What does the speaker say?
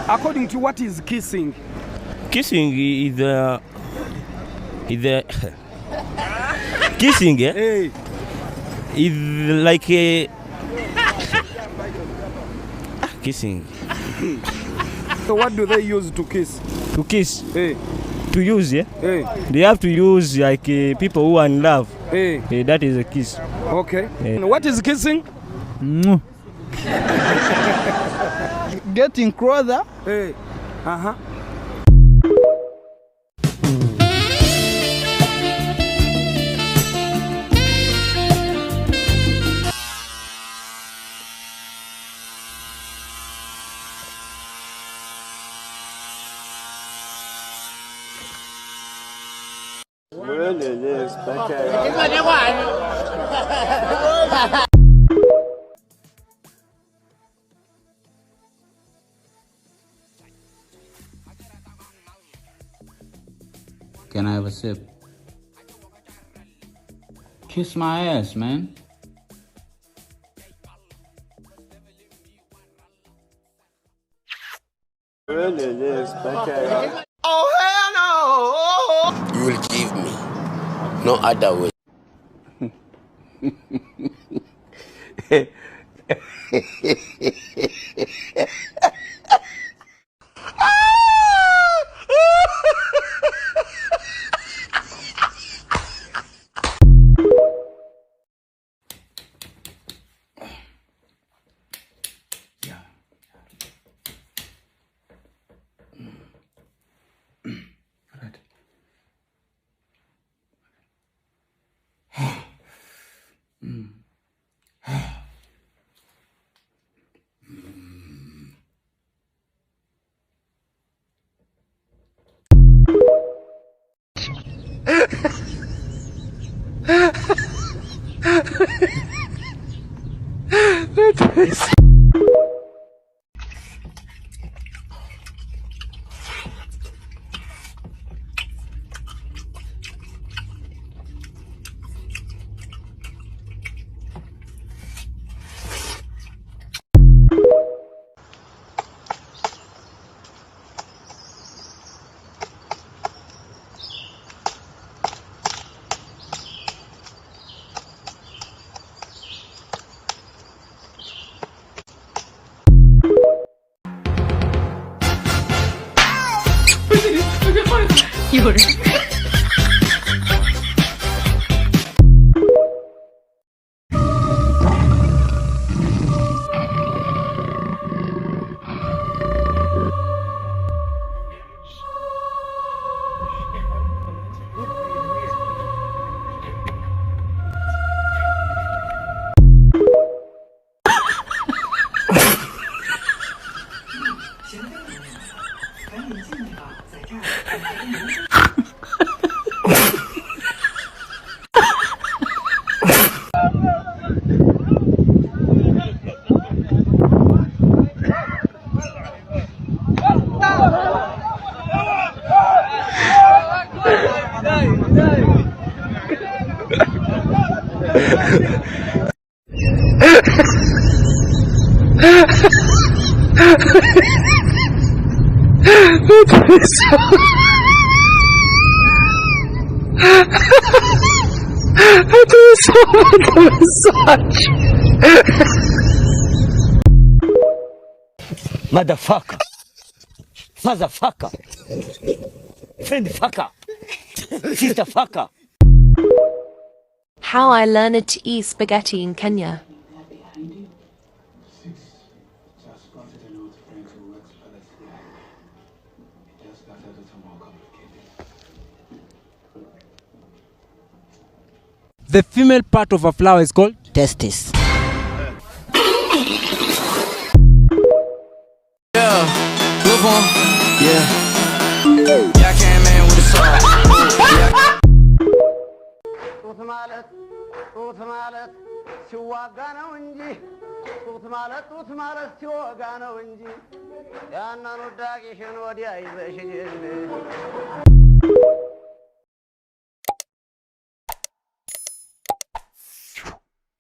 According to what is kissing? Kissing is kissing, eh? Hey. Is like a kissing. So what do they use to kiss? To kiss? Hey. To use, yeah? Hey. They have to use like people who are in love. Hey. That is a kiss. Okay. Hey. What is kissing? Getting closer. Hey. Uh-huh. Can I have a sip? Kiss my ass, man. Oh, hell no! You will give me no other way. Motherfucker. Fatherfucker. Friendfucker. Sisterfucker. How I learned to eat spaghetti in Kenya. The female part of a flower is called testis. Yeah, look on. Yeah. Yeah, I came in with a song. Yeah.